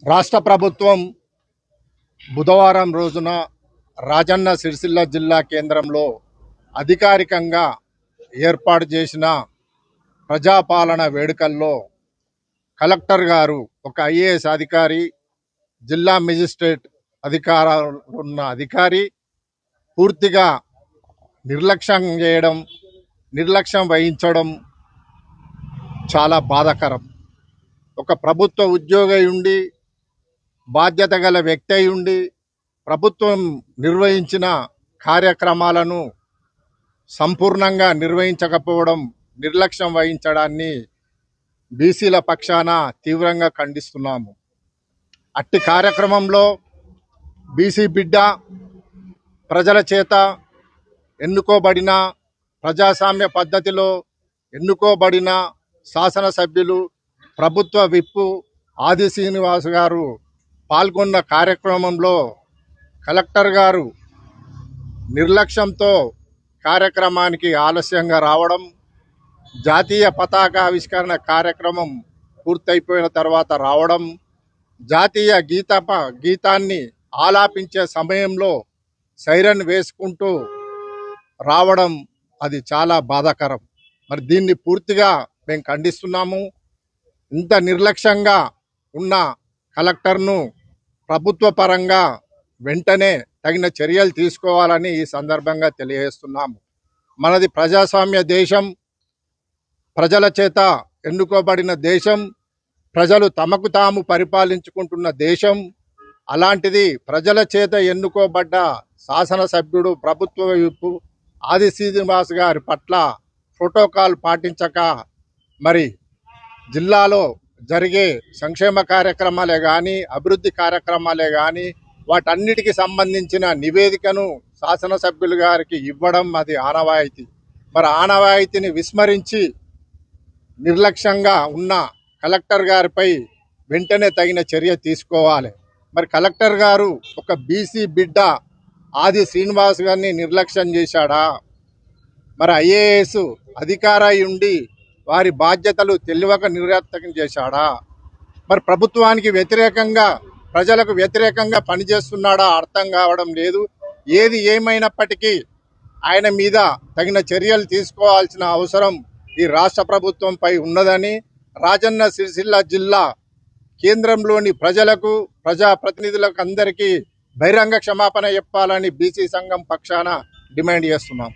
రాష్ట్ర ప్రభుత్వం బుధవారం రోజున రాజన్న సిరిసిల్ల జిల్లా కేంద్రంలో అధికారికంగా ఏర్పాటు చేసిన ప్రజాపాలన వేడుకల్లో కలెక్టర్ గారు ఒక ఐఏఎస్ అధికారి, జిల్లా మెజిస్ట్రేట్ అధికారాలు ఉన్న అధికారి పూర్తిగా నిర్లక్ష్యం వహించడం చాలా బాధాకరం. ఒక ప్రభుత్వ ఉద్యోగి ఉండి, బాధ్యత గల వ్యక్తి అయి ఉండి, ప్రభుత్వం నిర్వహించిన కార్యక్రమాలను సంపూర్ణంగా నిర్వహించకపోవడం, నిర్లక్ష్యం వహించడాన్ని బీసీల పక్షాన తీవ్రంగా ఖండిస్తున్నాము. అట్టి కార్యక్రమంలో బీసీ బిడ్డ, ప్రజల చేత ఎన్నుకోబడిన, ప్రజాస్వామ్య పద్ధతిలో ఎన్నుకోబడిన శాసనసభ్యులు, ప్రభుత్వ విప్పు ఆది శ్రీనివాస్ గారు పాల్గొన్న కార్యక్రమంలో కలెక్టర్ గారు నిర్లక్ష్యంతో కార్యక్రమానికి ఆలస్యంగా రావడం, జాతీయ పతాకావిష్కరణ కార్యక్రమం పూర్తయిపోయిన తర్వాత రావడం, జాతీయ గీతాన్ని ఆలాపించే సమయంలో సైరన్ వేసుకుంటూ రావడం అది చాలా బాధాకరం. మరి దీన్ని పూర్తిగా మేము ఖండిస్తున్నాము. ఇంత నిర్లక్ష్యంగా ఉన్న కలెక్టర్ను ప్రభుత్వ పరంగా వెంటనే తగిన చర్యలు తీసుకోవాలని ఈ సందర్భంగా తెలియజేస్తున్నాము. మనది ప్రజాస్వామ్య దేశం, ప్రజల చేత ఎన్నుకోబడిన దేశం, ప్రజలు తమకు తాము పరిపాలించుకుంటున్న దేశం. అలాంటిది ప్రజల చేత ఎన్నుకోబడ్డ శాసనసభ్యుడు, ప్రభుత్వ విప్పు ఆది శ్రీనివాస్ గారి పట్ల ప్రోటోకాల్ పాటించక, మరి జిల్లాలో జరిగే సంక్షేమ కార్యక్రమాలే కానీ, అభివృద్ధి కార్యక్రమాలే కానీ, వాటన్నిటికి సంబంధించిన నివేదికను శాసనసభ్యులు గారికి ఇవ్వడం అది ఆనవాయితీ. మరి ఆనవాయితీని విస్మరించి నిర్లక్ష్యంగా ఉన్న కలెక్టర్ గారిపై వెంటనే తగిన చర్య తీసుకోవాలి. మరి కలెక్టర్ గారు ఒక బీసీ బిడ్డ ఆది శ్రీనివాస్ గారిని నిర్లక్ష్యం చేశాడా? మరి ఐఏఎస్ అధికారి ఉండి వారి బాధ్యతలు తెలియక నిర్లక్ష్యం చేశాడా? మరి ప్రభుత్వానికి వ్యతిరేకంగా, ప్రజలకు వ్యతిరేకంగా పనిచేస్తున్నాడా? అర్థం కావడం లేదు. ఏది ఏమైనప్పటికీ ఆయన మీద తగిన చర్యలు తీసుకోవాల్సిన అవసరం ఈ రాష్ట్ర ప్రభుత్వంపై ఉన్నదని రాజన్న సిరిసిల్ల జిల్లా కేంద్రంలోని ప్రజలకు, ప్రజాప్రతినిధులకు అందరికీ బహిరంగ క్షమాపణ చెప్పాలని బీసీ సంఘం పక్షాన డిమాండ్ చేస్తున్నాం.